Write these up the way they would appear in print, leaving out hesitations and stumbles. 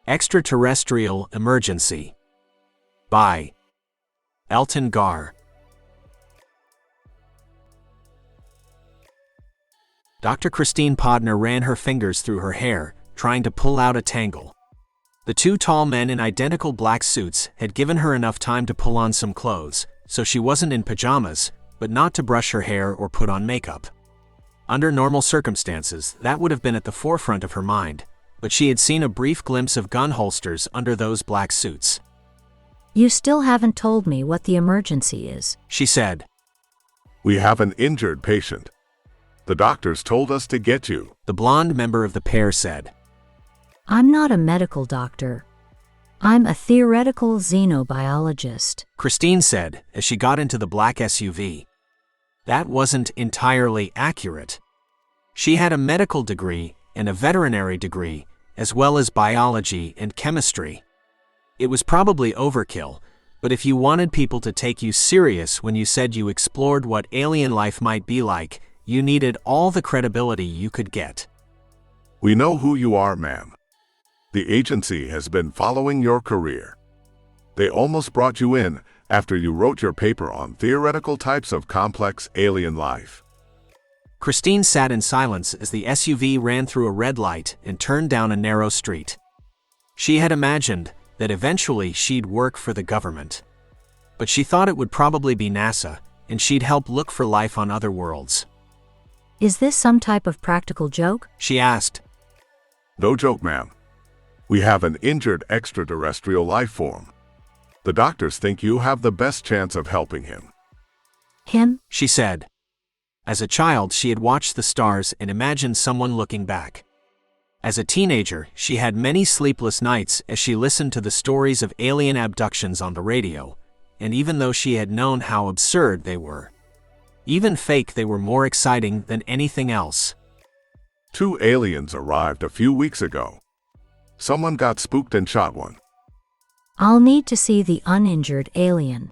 Extraterrestrial Emergency by Elton Gar. Dr. Christine Podner ran her fingers through her hair, trying to pull out a tangle. The two tall men in identical black suits had given her enough time to pull on some clothes, so she wasn't in pajamas, but not to brush her hair or put on makeup. Under normal circumstances, that would have been at the forefront of her mind, but she had seen a brief glimpse of gun holsters under those black suits. "You still haven't told me what the emergency is," she said. "We have an injured patient. The doctors told us to get you," the blonde member of the pair said. "I'm not a medical doctor. I'm a theoretical xenobiologist," Christine said as she got into the black SUV. That wasn't entirely accurate. She had a medical degree and a veterinary degree, as well as biology and chemistry. It was probably overkill, but if you wanted people to take you serious when you said you explored what alien life might be like, you needed all the credibility you could get. "We know who you are, ma'am. The agency has been following your career. They almost brought you in after you wrote your paper on theoretical types of complex alien life." Christine sat in silence as the SUV ran through a red light and turned down a narrow street. She had imagined that eventually she'd work for the government. But she thought it would probably be NASA, and she'd help look for life on other worlds. "Is this some type of practical joke?" she asked. "No joke, ma'am. We have an injured extraterrestrial life form. The doctors think you have the best chance of helping him." "Him?" she said. As a child, she had watched the stars and imagined someone looking back. As a teenager, she had many sleepless nights as she listened to the stories of alien abductions on the radio, and even though she had known how absurd they were, even fake, they were more exciting than anything else. 2 aliens arrived a few weeks ago. Someone got spooked and shot one. "I'll need to see the uninjured alien.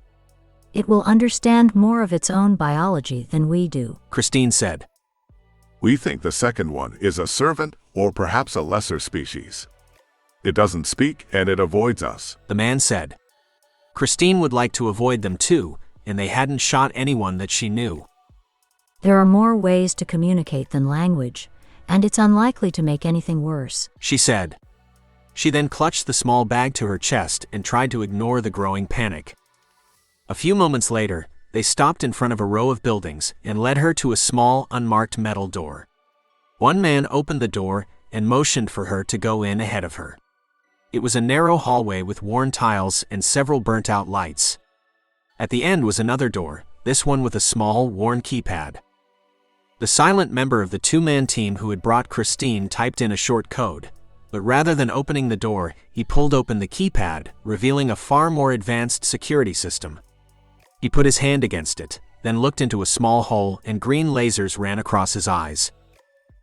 It will understand more of its own biology than we do," Christine said. "We think the second one is a servant or perhaps a lesser species. It doesn't speak and it avoids us," the man said. Christine would like to avoid them too, and they hadn't shot anyone that she knew. "There are more ways to communicate than language, and it's unlikely to make anything worse," she said. She then clutched the small bag to her chest and tried to ignore the growing panic. A few moments later, they stopped in front of a row of buildings and led her to a small, unmarked metal door. One man opened the door and motioned for her to go in ahead of her. It was a narrow hallway with worn tiles and several burnt-out lights. At the end was another door, this one with a small, worn keypad. The silent member of the two-man team who had brought Christine typed in a short code, but rather than opening the door, he pulled open the keypad, revealing a far more advanced security system. He put his hand against it, then looked into a small hole and green lasers ran across his eyes.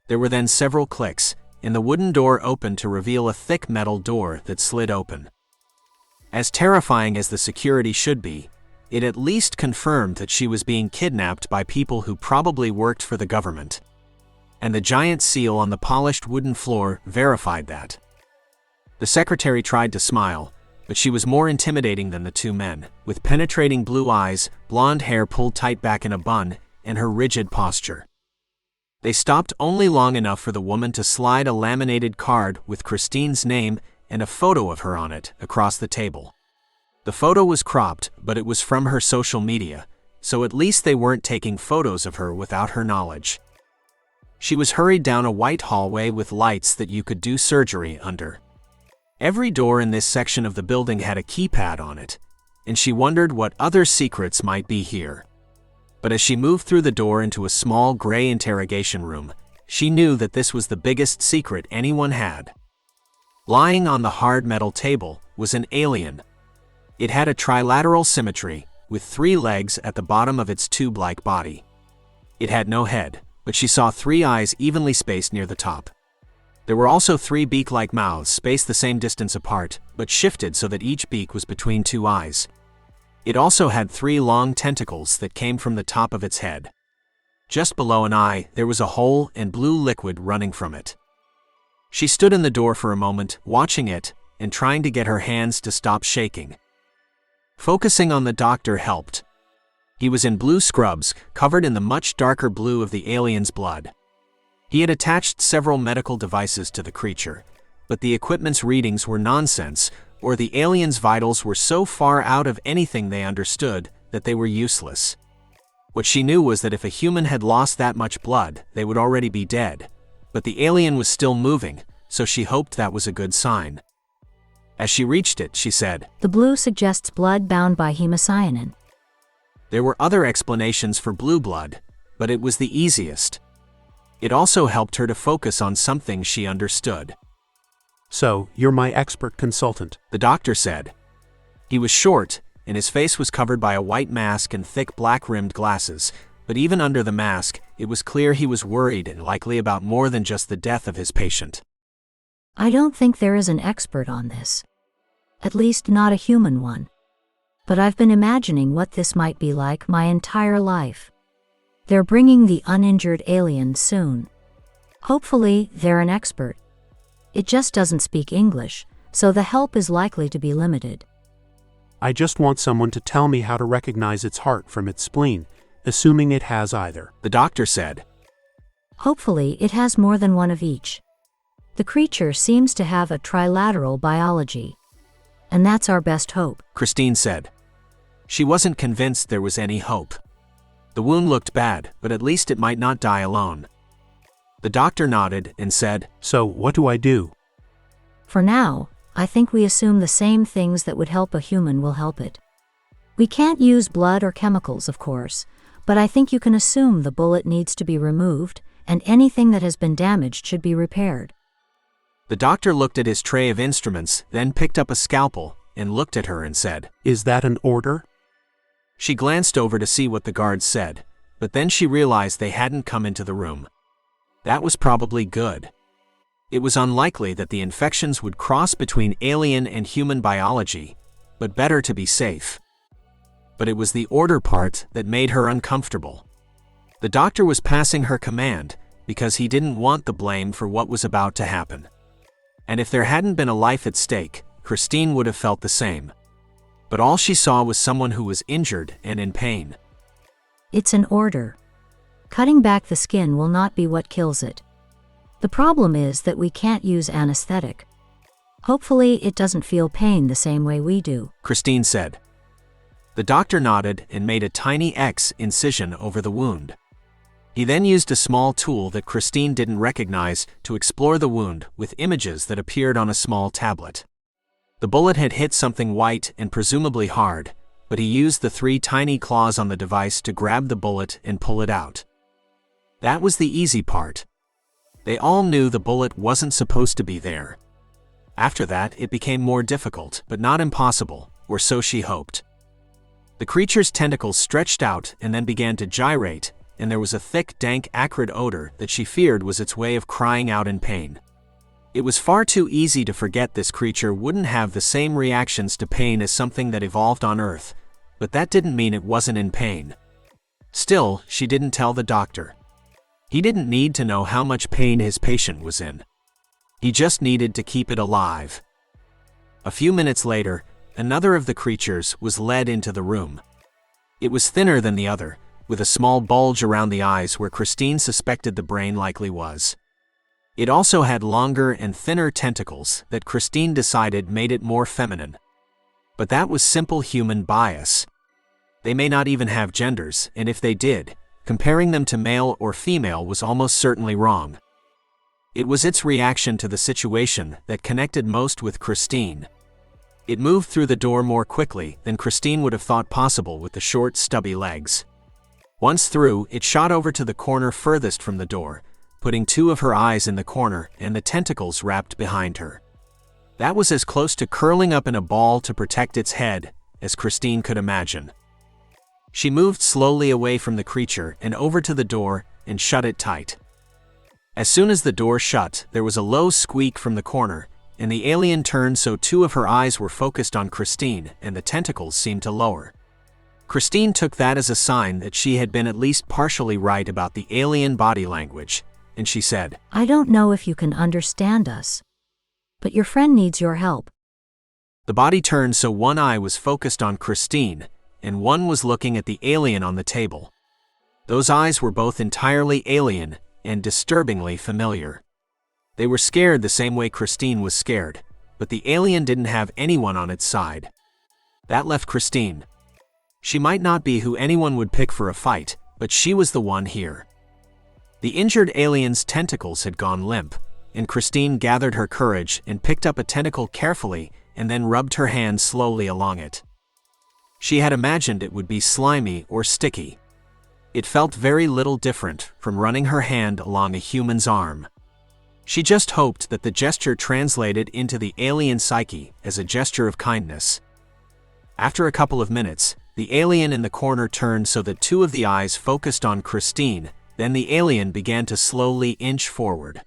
There were then several clicks, and the wooden door opened to reveal a thick metal door that slid open. As terrifying as the security should be, it at least confirmed that she was being kidnapped by people who probably worked for the government. And the giant seal on the polished wooden floor verified that. The secretary tried to smile, but she was more intimidating than the two men, with penetrating blue eyes, blonde hair pulled tight back in a bun, and her rigid posture. They stopped only long enough for the woman to slide a laminated card with Christine's name and a photo of her on it across the table. The photo was cropped, but it was from her social media, so at least they weren't taking photos of her without her knowledge. She was hurried down a white hallway with lights that you could do surgery under. Every door in this section of the building had a keypad on it, and she wondered what other secrets might be here. But as she moved through the door into a small gray interrogation room, she knew that this was the biggest secret anyone had. Lying on the hard metal table was an alien. It had a trilateral symmetry, with 3 legs at the bottom of its tube-like body. It had no head, but she saw 3 eyes evenly spaced near the top. There were also 3 beak-like mouths spaced the same distance apart, but shifted so that each beak was between 2 eyes. It also had 3 long tentacles that came from the top of its head. Just below an eye, there was a hole and blue liquid running from it. She stood in the door for a moment, watching it, and trying to get her hands to stop shaking. Focusing on the doctor helped. He was in blue scrubs, covered in the much darker blue of the alien's blood. He had attached several medical devices to the creature, but the equipment's readings were nonsense, or the alien's vitals were so far out of anything they understood that they were useless. What she knew was that if a human had lost that much blood, they would already be dead. But the alien was still moving, so she hoped that was a good sign. As she reached it, she said, The blue suggests blood bound by hemocyanin. There were other explanations for blue blood, but it was the easiest. It also helped her to focus on something she understood. So, you're my expert consultant. The doctor said. He was short, and his face was covered by a white mask and thick black-rimmed glasses, but even under the mask, it was clear he was worried and likely about more than just the death of his patient. I don't think there is an expert on this. At least not a human one. But I've been imagining what this might be like my entire life. They're bringing the uninjured alien soon. Hopefully, they're an expert. It just doesn't speak English, so the help is likely to be limited. I just want someone to tell me how to recognize its heart from its spleen, assuming it has either. The doctor said. Hopefully, it has more than one of each. The creature seems to have a trilateral biology. And that's our best hope, Christine said. She wasn't convinced there was any hope. The wound looked bad, but at least it might not die alone. The doctor nodded and said, So, what do I do? For now, I think we assume the same things that would help a human will help it. We can't use blood or chemicals, of course, but I think you can assume the bullet needs to be removed, and anything that has been damaged should be repaired. The doctor looked at his tray of instruments, then picked up a scalpel, and looked at her and said, Is that an order? She glanced over to see what the guards said, but then she realized they hadn't come into the room. That was probably good. It was unlikely that the infections would cross between alien and human biology, but better to be safe. But it was the order part that made her uncomfortable. The doctor was passing her command because he didn't want the blame for what was about to happen. And if there hadn't been a life at stake, Christine would have felt the same. But all she saw was someone who was injured and in pain. It's an order. Cutting back the skin will not be what kills it. The problem is that we can't use anesthetic. Hopefully it doesn't feel pain the same way we do, Christine said. The doctor nodded and made a tiny X incision over the wound. He then used a small tool that Christine didn't recognize to explore the wound with images that appeared on a small tablet. The bullet had hit something white and presumably hard, but he used the 3 tiny claws on the device to grab the bullet and pull it out. That was the easy part. They all knew the bullet wasn't supposed to be there. After that, it became more difficult, but not impossible, or so she hoped. The creature's tentacles stretched out and then began to gyrate, and there was a thick, dank, acrid odor that she feared was its way of crying out in pain. It was far too easy to forget this creature wouldn't have the same reactions to pain as something that evolved on Earth, but that didn't mean it wasn't in pain. Still, she didn't tell the doctor. He didn't need to know how much pain his patient was in. He just needed to keep it alive. A few minutes later, another of the creatures was led into the room. It was thinner than the other, with a small bulge around the eyes where Christine suspected the brain likely was. It also had longer and thinner tentacles that Christine decided made it more feminine. But that was simple human bias. They may not even have genders, and if they did, comparing them to male or female was almost certainly wrong. It was its reaction to the situation that connected most with Christine. It moved through the door more quickly than Christine would have thought possible with the short, stubby legs. Once through, it shot over to the corner furthest from the door, putting 2 of her eyes in the corner and the tentacles wrapped behind her. That was as close to curling up in a ball to protect its head as Christine could imagine. She moved slowly away from the creature and over to the door and shut it tight. As soon as the door shut, there was a low squeak from the corner, and the alien turned so 2 of her eyes were focused on Christine and the tentacles seemed to lower. Christine took that as a sign that she had been at least partially right about the alien body language, and she said, I don't know if you can understand us. But your friend needs your help. The body turned so one eye was focused on Christine, and one was looking at the alien on the table. Those eyes were both entirely alien and disturbingly familiar. They were scared the same way Christine was scared, but the alien didn't have anyone on its side. That left Christine. She might not be who anyone would pick for a fight, but she was the one here. The injured alien's tentacles had gone limp, and Christine gathered her courage and picked up a tentacle carefully and then rubbed her hand slowly along it. She had imagined it would be slimy or sticky. It felt very little different from running her hand along a human's arm. She just hoped that the gesture translated into the alien psyche as a gesture of kindness. After a couple of minutes, the alien in the corner turned so that two of the eyes focused on Christine, then the alien began to slowly inch forward.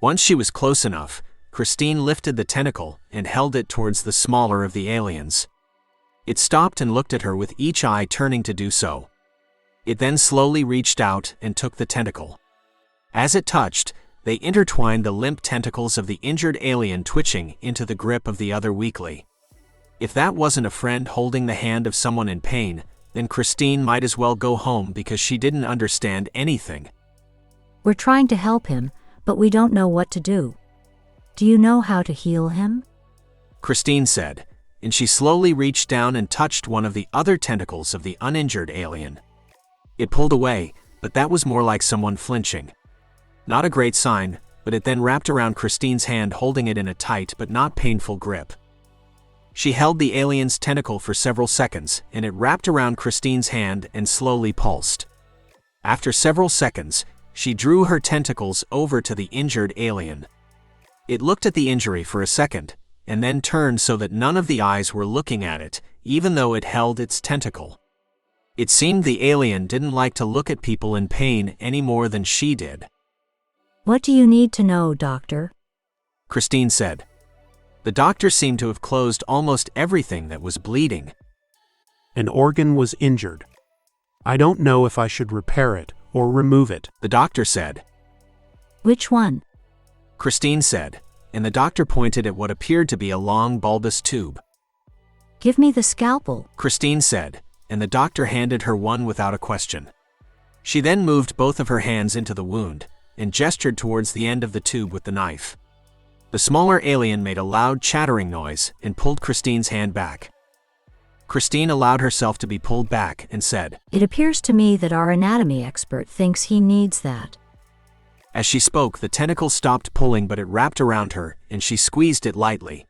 Once she was close enough, Christine lifted the tentacle and held it towards the smaller of the aliens. It stopped and looked at her with each eye turning to do so. It then slowly reached out and took the tentacle. As it touched, they intertwined the limp tentacles of the injured alien twitching into the grip of the other weakly. If that wasn't a friend holding the hand of someone in pain, then Christine might as well go home because she didn't understand anything. We're trying to help him, but we don't know what to do. Do you know how to heal him? Christine said, and she slowly reached down and touched one of the other tentacles of the uninjured alien. It pulled away, but that was more like someone flinching. Not a great sign, but it then wrapped around Christine's hand, holding it in a tight but not painful grip. She held the alien's tentacle for several seconds, and it wrapped around Christine's hand and slowly pulsed. After several seconds, she drew her tentacles over to the injured alien. It looked at the injury for a second, and then turned so that none of the eyes were looking at it, even though it held its tentacle. It seemed the alien didn't like to look at people in pain any more than she did. What do you need to know, doctor? Christine said. The doctor seemed to have closed almost everything that was bleeding. An organ was injured. I don't know if I should repair it or remove it, The doctor said. Which one? Christine said, and the doctor pointed at what appeared to be a long bulbous tube. Give me the scalpel. Christine said, and the doctor handed her one without a question. She then moved both of her hands into the wound and gestured towards the end of the tube with the knife. The smaller alien made a loud chattering noise and pulled Christine's hand back. Christine allowed herself to be pulled back and said, It appears to me that our anatomy expert thinks he needs that. As she spoke, the tentacle stopped pulling, but it wrapped around her, and she squeezed it lightly.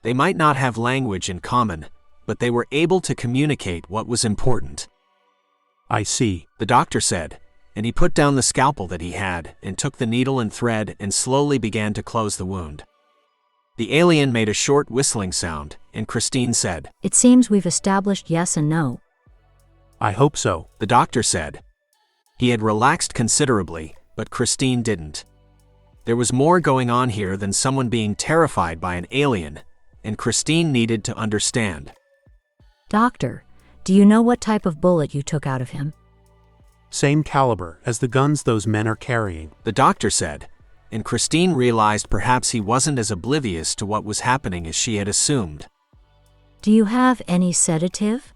They might not have language in common, but they were able to communicate what was important. I see, The doctor said, and he put down the scalpel that he had and took the needle and thread and slowly began to close the wound. The alien made a short whistling sound, and Christine said, It seems we've established yes and no. I hope so. The doctor said. He had relaxed considerably, but Christine didn't. There was more going on here than someone being terrified by an alien, and Christine needed to understand. Doctor, do you know what type of bullet you took out of him? Same caliber as the guns those men are carrying. The doctor said, and Christine realized perhaps he wasn't as oblivious to what was happening as she had assumed. Do you have any sedative?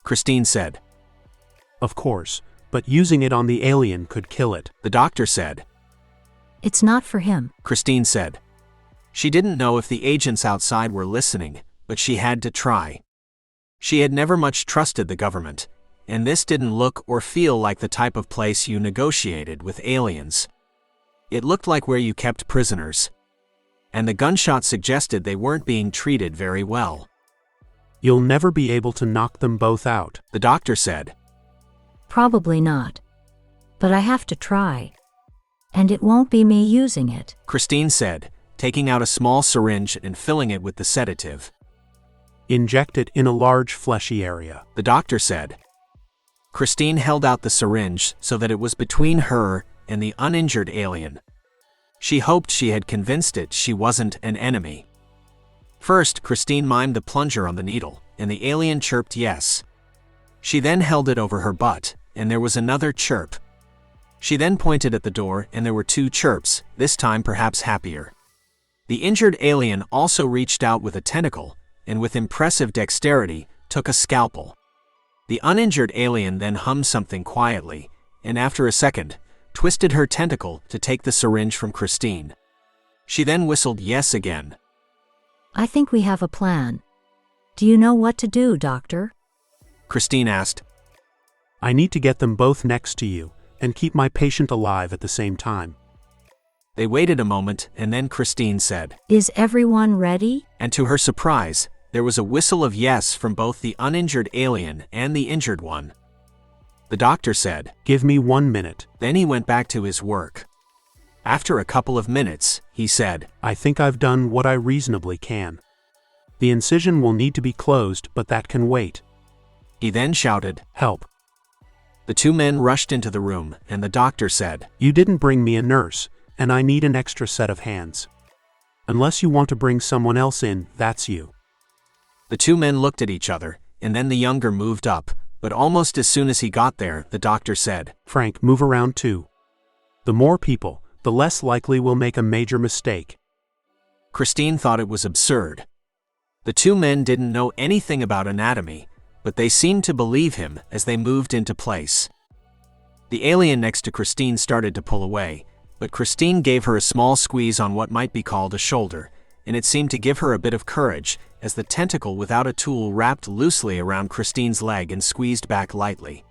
Christine said. Of course, but using it on the alien could kill it. The doctor said. It's not for him. Christine said. She didn't know if the agents outside were listening, but she had to try. She had never much trusted the government, and this didn't look or feel like the type of place you negotiated with aliens. It looked like where you kept prisoners. And the gunshot suggested they weren't being treated very well. You'll never be able to knock them both out, The doctor said. Probably not. But I have to try. And it won't be me using it. Christine said, taking out a small syringe and filling it with the sedative. Inject it in a large fleshy area, The doctor said. Christine held out the syringe so that it was between her and the uninjured alien. She hoped she had convinced it she wasn't an enemy. First, Christine mimed the plunger on the needle, and the alien chirped yes. She then held it over her butt, and there was another chirp. She then pointed at the door, and there were two chirps, this time perhaps happier. The injured alien also reached out with a tentacle, and with impressive dexterity, took a scalpel. The uninjured alien then hummed something quietly, and after a second, twisted her tentacle to take the syringe from Christine. She then whistled yes again. I think we have a plan. Do you know what to do, Doctor? Christine asked. I need to get them both next to you, and keep my patient alive at the same time. They waited a moment, and then Christine said, Is everyone ready? And to her surprise, there was a whistle of yes from both the uninjured alien and the injured one. The doctor said, Give me 1 minute. Then he went back to his work. After a couple of minutes, he said, I think I've done what I reasonably can. The incision will need to be closed, but that can wait. He then shouted, Help. The two men rushed into the room, and the doctor said, You didn't bring me a nurse, and I need an extra set of hands. Unless you want to bring someone else in, that's you. The two men looked at each other, and then the younger moved up, but almost as soon as he got there, the doctor said, Frank, move around too. The more people, the less likely we'll make a major mistake. Christine thought it was absurd. The two men didn't know anything about anatomy, but they seemed to believe him as they moved into place. The alien next to Christine started to pull away, but Christine gave her a small squeeze on what might be called a shoulder, and it seemed to give her a bit of courage as the tentacle without a tool wrapped loosely around Christine's leg and squeezed back lightly.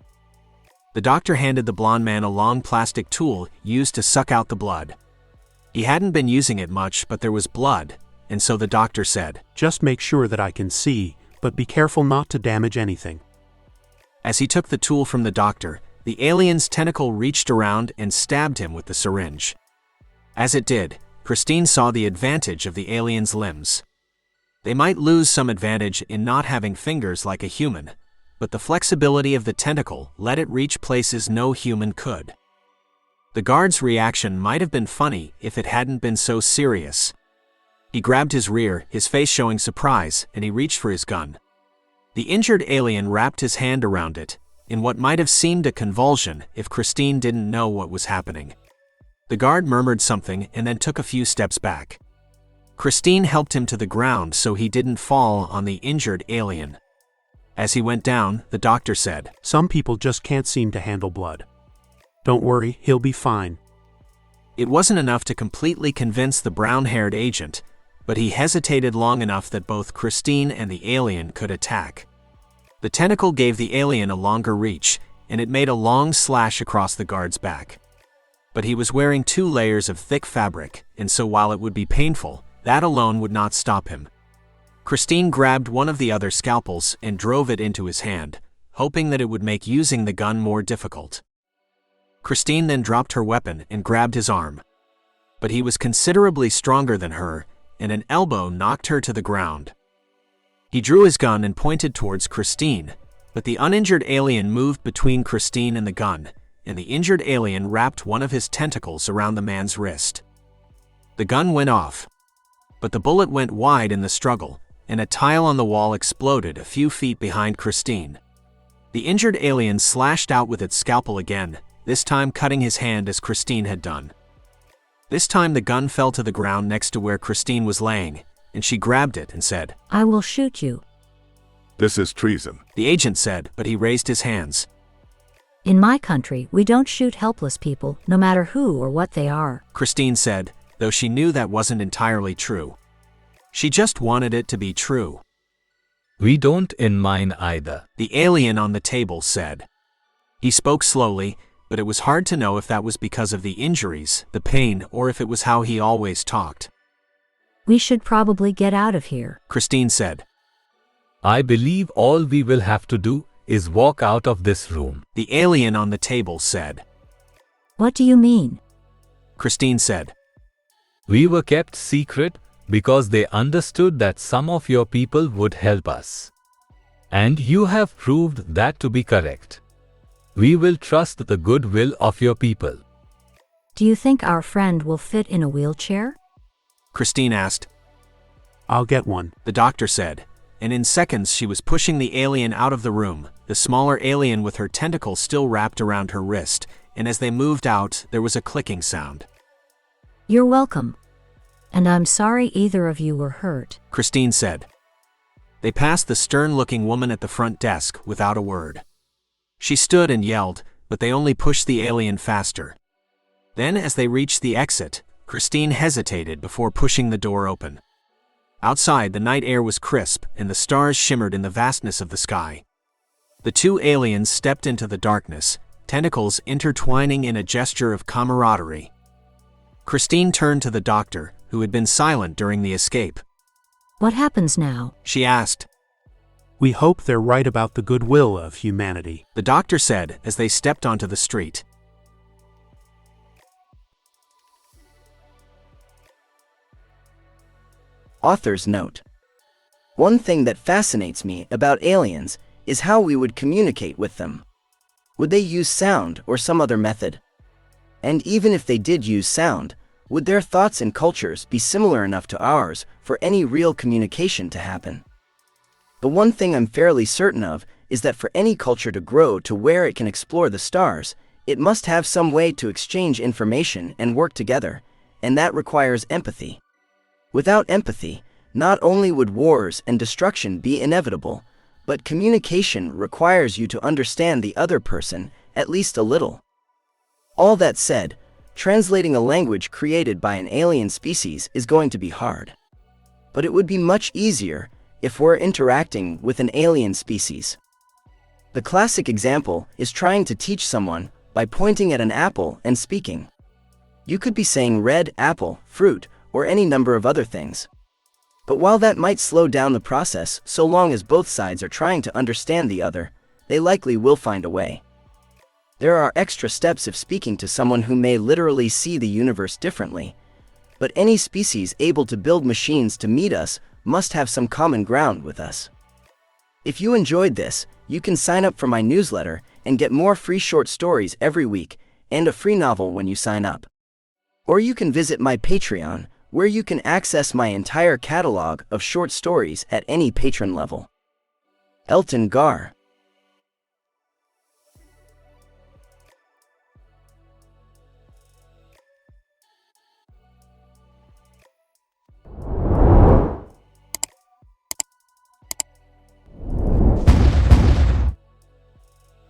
The doctor handed the blonde man a long plastic tool used to suck out the blood. He hadn't been using it much, but there was blood, and so the doctor said, Just make sure that I can see, but be careful not to damage anything. As he took the tool from the doctor, the alien's tentacle reached around and stabbed him with the syringe. As it did, Christine saw the advantage of the alien's limbs. They might lose some advantage in not having fingers like a human, but the flexibility of the tentacle let it reach places no human could. The guard's reaction might have been funny if it hadn't been so serious. He grabbed his rear, his face showing surprise, and he reached for his gun. The injured alien wrapped his hand around it, in what might have seemed a convulsion if Christine didn't know what was happening. The guard murmured something and then took a few steps back. Christine helped him to the ground so he didn't fall on the injured alien. As he went down, the doctor said, Some people just can't seem to handle blood. Don't worry, he'll be fine. It wasn't enough to completely convince the brown-haired agent, but he hesitated long enough that both Christine and the alien could attack. The tentacle gave the alien a longer reach, and it made a long slash across the guard's back. But he was wearing 2 layers of thick fabric, and so while it would be painful, that alone would not stop him. Christine grabbed one of the other scalpels and drove it into his hand, hoping that it would make using the gun more difficult. Christine then dropped her weapon and grabbed his arm. But he was considerably stronger than her, and an elbow knocked her to the ground. He drew his gun and pointed towards Christine, but the uninjured alien moved between Christine and the gun, and the injured alien wrapped one of his tentacles around the man's wrist. The gun went off, but the bullet went wide in the struggle, and a tile on the wall exploded a few feet behind Christine. The injured alien slashed out with its scalpel again, this time cutting his hand as Christine had done. This time the gun fell to the ground next to where Christine was laying, and she grabbed it and said, I will shoot you. This is treason. The agent said, but he raised his hands. In my country, we don't shoot helpless people, no matter who or what they are. Christine said, though she knew that wasn't entirely true. She just wanted it to be true. We don't in mine either. The alien on the table said. He spoke slowly, but it was hard to know if that was because of the injuries, the pain, or if it was how he always talked. We should probably get out of here. Christine said. I believe all we will have to do is walk out of this room. The alien on the table said. What do you mean? Christine said. We were kept secret because they understood that some of your people would help us. And you have proved that to be correct. We will trust the goodwill of your people. Do you think our friend will fit in a wheelchair? Christine asked. I'll get one. The doctor said, and in seconds she was pushing the alien out of the room, the smaller alien with her tentacle still wrapped around her wrist, and as they moved out, there was a clicking sound. You're welcome. And I'm sorry either of you were hurt. Christine said. They passed the stern-looking woman at the front desk without a word. She stood and yelled, but they only pushed the alien faster. Then, as they reached the exit, Christine hesitated before pushing the door open. Outside, the night air was crisp, and the stars shimmered in the vastness of the sky. The two aliens stepped into the darkness, tentacles intertwining in a gesture of camaraderie. Christine turned to the doctor, who had been silent during the escape. What happens now? She asked. We hope they're right about the goodwill of humanity, The doctor said as they stepped onto the street. Author's note. One thing that fascinates me about aliens is how we would communicate with them. Would they use sound or some other method? And even if they did use sound, would their thoughts and cultures be similar enough to ours for any real communication to happen? The one thing I'm fairly certain of is that for any culture to grow to where it can explore the stars, it must have some way to exchange information and work together, and that requires empathy. Without empathy, not only would wars and destruction be inevitable, but communication requires you to understand the other person at least a little. All that said, translating a language created by an alien species is going to be hard. But it would be much easier if we're interacting with an alien species. The classic example is trying to teach someone by pointing at an apple and speaking. You could be saying red apple, fruit, or any number of other things. But while that might slow down the process, so long as both sides are trying to understand the other, they likely will find a way. There are extra steps if speaking to someone who may literally see the universe differently, but any species able to build machines to meet us must have some common ground with us. If you enjoyed this, you can sign up for my newsletter and get more free short stories every week and a free novel when you sign up. Or you can visit my Patreon, where you can access my entire catalog of short stories at any patron level. Elton Gar.